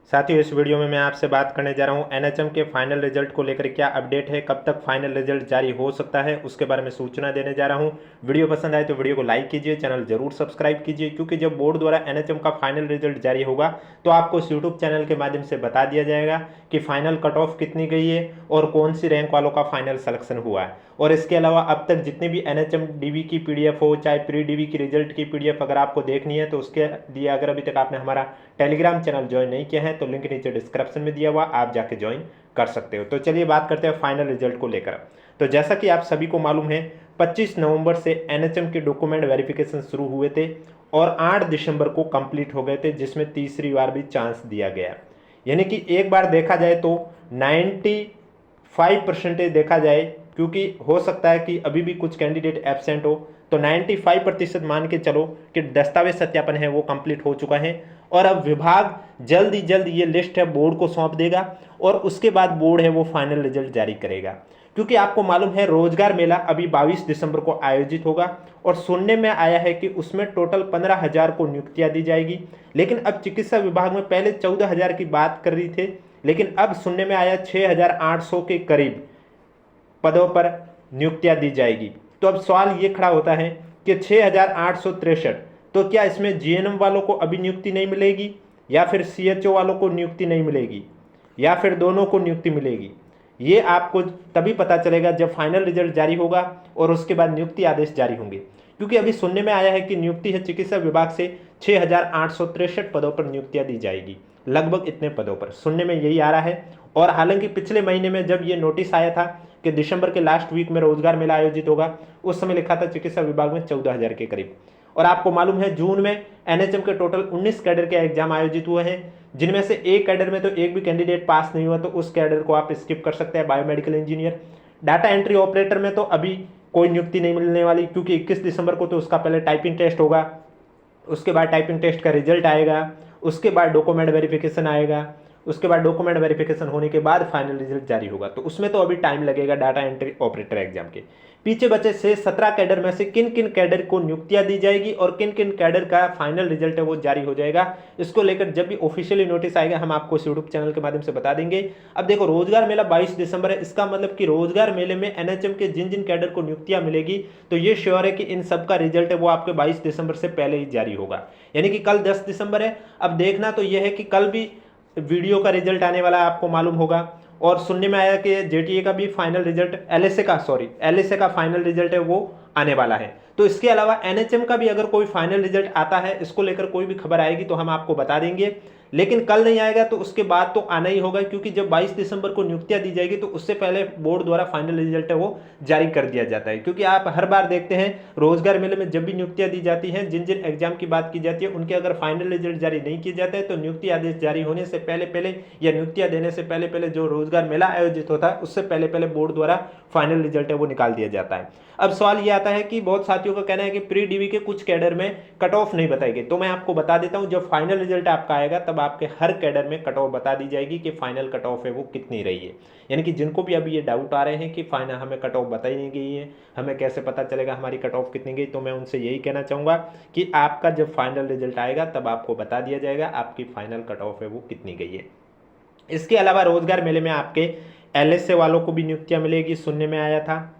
साथियों, इस वीडियो में मैं आपसे बात करने जा रहा हूं एनएचएम के फाइनल रिजल्ट को लेकर क्या अपडेट है, कब तक फाइनल रिजल्ट जारी हो सकता है, उसके बारे में सूचना देने जा रहा हूं। वीडियो पसंद आए तो वीडियो को लाइक कीजिए, चैनल जरूर सब्सक्राइब कीजिए, क्योंकि जब बोर्ड द्वारा एनएचएम का फाइनल रिजल्ट जारी होगा तो आपको इस यूट्यूब चैनल के माध्यम से बता दिया जाएगा कि फाइनल कट ऑफ कितनी गई है और कौन सी रैंक वालों का फाइनल सिलेक्शन हुआ है। और इसके अलावा अब तक जितने भी एनएचएम डीवी की पीडीएफ हो, चाहे प्री डीवी की रिजल्ट की पीडीएफ अगर आपको देखनी है तो उसके लिए अगर अभी तक आपने हमारा टेलीग्राम चैनल ज्वाइन नहीं किया है तो लिंक नीचे डिस्क्रिप्शन में दिया हुआ, आप जाके ज्वाइन कर सकते हो। तो चलिए बात करते हैं फाइनल रिजल्ट को लेकर। तो जैसा कि आप सभी को मालूम है 25 नवंबर से एनएचएम के डॉक्यूमेंट वेरिफिकेशन शुरू हुए थे और 8 दिसंबर को कंप्लीट हो गए थे, जिसमें तीसरी बार भी चांस दिया गया। यानी कि एक बार देखा जाए तो 95% देखा जाए, क्योंकि हो सकता है कि अभी भी कुछ कैंडिडेट एब्सेंट हो, तो 95% मान के चलो कि दस्तावेज सत्यापन है वो कंप्लीट हो चुका है। और अब विभाग जल्द ही जल्द ये लिस्ट है बोर्ड को सौंप देगा और उसके बाद बोर्ड है वो फाइनल रिजल्ट जारी करेगा। क्योंकि आपको मालूम है रोजगार मेला अभी 22 दिसंबर को आयोजित होगा और सुनने में आया है कि उसमें टोटल 15,000 को नियुक्तियां दी जाएगी। लेकिन अब चिकित्सा विभाग में पहले 14,000 की बात कर रही थे, लेकिन अब सुनने में आया 6,800 के करीब पदों पर नियुक्तियां दी जाएगी। तो अब सवाल ये खड़ा होता है कि 6,863, तो क्या इसमें जीएनएम वालों को अभी नियुक्ति नहीं मिलेगी, या फिर सीएचओ वालों को नियुक्ति नहीं मिलेगी, या फिर दोनों को नियुक्ति मिलेगी? ये आपको तभी पता चलेगा जब फाइनल रिजल्ट जारी होगा और उसके बाद नियुक्ति आदेश जारी होंगे। क्योंकि अभी सुनने में आया है कि नियुक्ति है चिकित्सा विभाग से 6,863 पदों पर नियुक्तियां दी जाएगी, लगभग इतने पदों पर सुनने में यही आ रहा है। और हालांकि पिछले महीने में जब ये नोटिस आया था कि दिसंबर के लास्ट वीक में रोजगार मेला आयोजित होगा, उस समय लिखा था चिकित्सा विभाग में 14,000 के करीब। और आपको मालूम है जून में एनएचएम के टोटल 19 कैडर के एग्जाम आयोजित हुए हैं, जिनमें से एक कैडर में तो एक भी कैंडिडेट पास नहीं हुआ, तो उस कैडर को आप स्किप कर सकते हैं, biomedical engineer. Data entry operator में तो अभी कोई नियुक्ति नहीं मिलने वाली, क्योंकि 21 दिसंबर को तो उसका पहले टाइपिंग टेस्ट होगा, उसके बाद टाइपिंग टेस्ट का रिजल्ट आएगा, उसके बाद डॉक्यूमेंट वेरिफिकेशन आएगा, उसके बाद डॉक्यूमेंट वेरिफिकेशन होने के बाद फाइनल रिजल्ट जारी होगा। तो उसमें तो अभी टाइम लगेगा डाटा एंट्री ऑपरेटर एग्जाम के। पीछे बचे से 17 कैडर में से किन किन कैडर को नियुक्तियां दी जाएगी और किन किन कैडर का फाइनल रिजल्ट है वो जारी हो जाएगा, इसको लेकर जब भी ऑफिशियली नोटिस आएगा हम आपको इस यूट्यूब चैनल के माध्यम से बता देंगे। अब देखो, रोजगार मेला 22 दिसंबर है, इसका मतलब कि रोजगार मेले में एनएचएम के जिन जिन कैडर को नियुक्तियां मिलेगी तो ये श्योर है कि इन सबका रिजल्ट है वो आपके 22 दिसंबर से पहले ही जारी होगा। यानी कि कल 10 दिसंबर है। अब देखना तो यह है कि कल भी वीडियो का रिजल्ट आने वाला है, आपको मालूम होगा। और सुनने में आया कि जेटीए का भी फाइनल रिजल्ट, एलएसए का फाइनल रिजल्ट है वो आने वाला है। तो इसके अलावा एनएचएम का भी अगर कोई फाइनल रिजल्ट आता है, इसको लेकर कोई भी खबर आएगी तो हम आपको बता देंगे। लेकिन कल नहीं आएगा तो उसके बाद तो आना ही होगा, क्योंकि जब 22 दिसंबर को नियुक्तियां दी जाएगी तो उससे पहले बोर्ड द्वारा फाइनल रिजल्ट है वो जारी कर दिया जाता है। क्योंकि आप हर बार देखते हैं रोजगार मेले में जब भी नियुक्तियां दी जाती हैं, जिन जिन एग्जाम की बात की जाती है उनके अगर फाइनल रिजल्ट जारी नहीं किए जाते हैं तो नियुक्ति आदेश जारी होने से पहले पहले या नियुक्तियां देने से पहले पहले जो रोजगार मेला आयोजित होता है उससे पहले पहले बोर्ड द्वारा फाइनल रिजल्ट है वो निकाल दिया जाता है। अब सवाल ये आता है कि बहुत साथियों का कहना है कि प्री डीवी के कुछ कैडर में कट ऑफ नहीं बताई गई। तो मैं आपको बता देता हूं, जब फाइनल रिजल्ट आपका आएगा तब आपके हर कैडर में कट ऑफ बता दी जाएगी कि फाइनल कट ऑफ है वो कितनी रही है। यानी कि जिनको भी अभी ये डाउट आ रहे हैं कि फाइनल हमें कट ऑफ बताई नहीं गई है, हमें कैसे पता चलेगा हमारी कट ऑफ कितनी गई, तो मैं उनसे यही कहना चाहूँगा कि आपका जब फाइनल रिजल्ट आएगा तब आपको बता दिया जाएगा आपकी फाइनल कट ऑफ है वो कितनी गई है। इसके अलावा रोजगार मेले में आपके एलएसए वालों को भी नियुक्तियाँ मिलेगी, सुनने में आया था।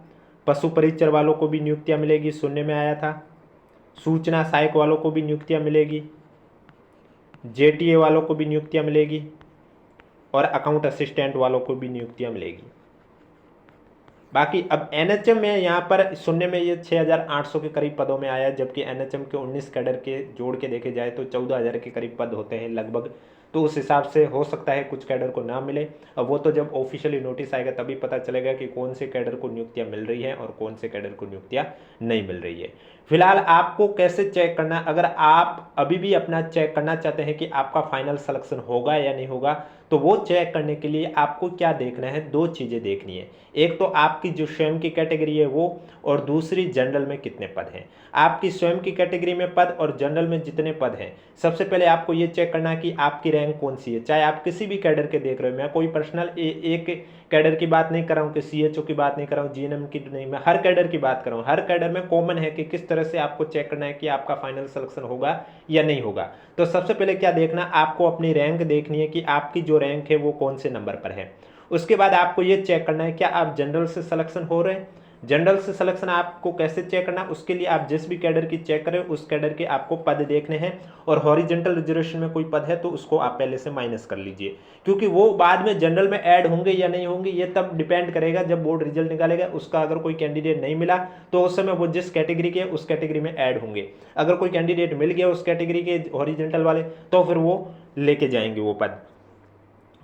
पशु परिचर वालों को भी नियुक्तियां मिलेगी, सुनने में आया था। सूचना सहायक वालों को भी नियुक्तियां मिलेगी, जेटीए वालों को भी नियुक्तियां मिलेगी और अकाउंट असिस्टेंट वालों को भी नियुक्तियां मिलेगी। बाकी अब एनएचएम में यहाँ पर सुनने में ये 6,800 के करीब पदों में आया, जबकि एनएचएम के 19 कैडर के जोड़ के देखे जाए तो 14,000 के करीब पद होते हैं लगभग। तो उस हिसाब से हो सकता है कुछ कैडर को ना मिले। अब वो तो जब ऑफिशियली नोटिस आएगा तभी पता चलेगा कि कौन से कैडर को नियुक्तियां मिल रही हैं और कौन से कैडर को नियुक्तियां नहीं मिल रही है। फिलहाल आपको कैसे चेक करना, अगर आप अभी भी अपना चेक करना चाहते हैं कि आपका फाइनल सिलेक्शन होगा या नहीं होगा, तो वो चेक करने के लिए आपको क्या देखना है, दो चीज़ें देखनी है। एक तो आपकी जो स्वयं की कैटेगरी है वो, और दूसरी जनरल में कितने पद हैं। आपकी स्वयं की कैटेगरी में पद और जनरल में जितने पद हैं, सबसे पहले आपको ये चेक करना है कि आपकी रैंक कौन सी है, चाहे आप किसी भी कैडर के देख रहे हो। मैं कोई पर्सनल एक कैडर की बात नहीं कर रहा हूँ कि CHO की बात नहीं कर रहा हूँ, GNM की नहीं, मैं हर कैडर की बात कर रहा हूँ। हर कैडर में कॉमन है कि किस तरह से आपको चेक करना है कि आपका फाइनल सिलेक्शन होगा या नहीं होगा। तो सबसे पहले क्या देखना, आपको अपनी रैंक देखनी है कि आपकी जो रैंक है वो कौन से नंबर पर है। उसके बाद आपको ये चेक करना है क्या आप जनरल से सिलेक्शन हो रहे हैं। जनरल से सिलेक्शन आपको कैसे चेक करना है, उसके लिए आप जिस भी कैडर की चेक करें उस कैडर के आपको पद देखने हैं, और हॉरिजेंटल रिजर्वेशन में कोई पद है तो उसको आप पहले से माइनस कर लीजिए, क्योंकि वो बाद में जनरल में ऐड होंगे या नहीं होंगे ये तब डिपेंड करेगा जब बोर्ड रिजल्ट निकालेगा। उसका अगर कोई कैंडिडेट नहीं मिला तो उस समय वो जिस कैटेगरी के उस कैटेगरी में ऐड होंगे। अगर कोई कैंडिडेट मिल गया उस कैटेगरी के हॉरिजेंटल वाले तो फिर वो लेके जाएंगे वो पद।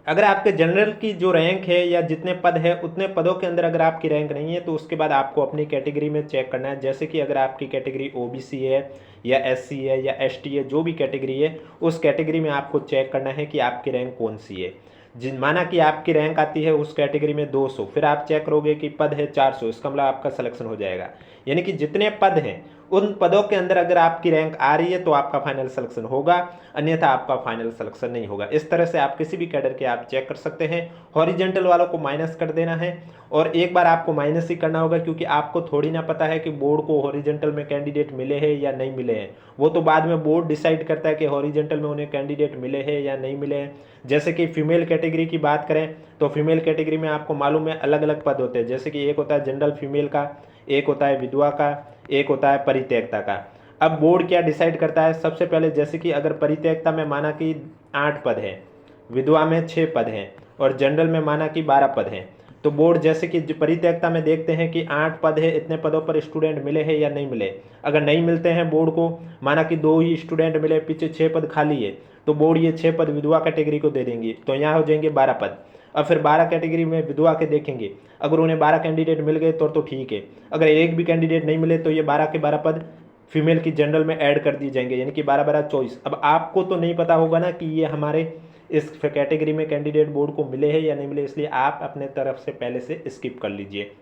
अगर आपके जनरल की जो रैंक है या जितने पद है उतने पदों के अंदर अगर आपकी रैंक नहीं है तो उसके बाद आपको अपनी कैटेगरी में चेक करना है। जैसे कि अगर आपकी कैटेगरी OBC है या SC है या ST है, जो भी कैटेगरी है उस कैटेगरी में आपको चेक करना है कि आपकी रैंक कौन सी है। जिन माना कि आपकी रैंक आती है उस कैटेगरी में 200, फिर आप चेक करोगे कि पद है 400, इसका मतलब आपका सिलेक्शन हो जाएगा। यानी कि जितने पद हैं उन पदों के अंदर अगर आपकी रैंक आ रही है तो आपका फाइनल सिलेक्शन होगा, अन्यथा आपका फाइनल सिलेक्शन नहीं होगा। इस तरह से आप किसी भी कैडर के आप चेक कर सकते हैं। हॉरिजेंटल वालों को माइनस कर देना है, और एक बार आपको माइनस ही करना होगा क्योंकि आपको थोड़ी ना पता है कि बोर्ड को हॉरिजेंटल में कैंडिडेट मिले हैं या नहीं मिले हैं। वो तो बाद में बोर्ड डिसाइड करता है कि हॉरिजेंटल में उन्हें कैंडिडेट मिले हैं या नहीं मिले हैं। जैसे कि फीमेल कैटेगरी की बात करें तो फीमेल कैटेगरी में आपको मालूम है अलग अलग पद होते हैं। जैसे कि एक होता है जनरल फीमेल का, एक होता है विधवा का, एक होता है परित्यक्ता का। अब बोर्ड क्या डिसाइड करता है, सबसे पहले जैसे कि अगर परित्यक्ता में माना कि 8 पद हैं, विधवा में 6 पद हैं और जनरल में माना कि 12 पद हैं, तो बोर्ड जैसे कि परित्यक्ता में देखते हैं कि 8 पद है, इतने पदों पर स्टूडेंट मिले हैं या नहीं मिले। अगर नहीं मिलते हैं बोर्ड को, माना कि 2 ही स्टूडेंट मिले, पीछे 6 पद खाली है, तो बोर्ड ये 6 पद विधवा कैटेगरी को दे देंगे, तो यहाँ हो जाएंगे 12 पद। अब फिर 12 कैटेगरी में विधवा के देखेंगे, अगर उन्हें 12 कैंडिडेट मिल गए तो ठीक है, अगर एक भी कैंडिडेट नहीं मिले तो ये 12 के 12 पद फीमेल की जनरल में ऐड कर दी जाएंगे, यानी कि 12-12 24। अब आपको तो नहीं पता होगा ना कि ये हमारे इस कैटेगरी में कैंडिडेट बोर्ड को मिले हैं या नहीं मिले, इसलिए आप अपने तरफ से पहले से स्किप कर लीजिए।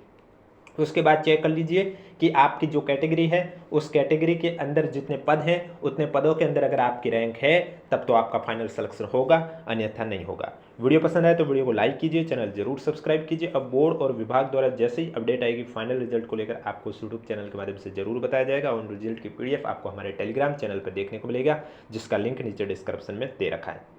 उसके बाद चेक कर लीजिए कि आपकी जो कैटेगरी है उस कैटेगरी के अंदर जितने पद हैं उतने पदों के अंदर अगर आपकी रैंक है तब तो आपका फाइनल सिलेक्शन होगा, अन्यथा नहीं होगा। वीडियो पसंद आए तो वीडियो को लाइक कीजिए, चैनल जरूर सब्सक्राइब कीजिए। अब बोर्ड और विभाग द्वारा जैसे ही अपडेट आएगी फाइनल रिजल्ट को लेकर आपको यूट्यूब चैनल के माध्यम से जरूर बताया जाएगा, और रिजल्ट की PDF आपको हमारे टेलीग्राम चैनल पर देखने को मिलेगा, जिसका लिंक नीचे डिस्क्रिप्शन में दे रखा है।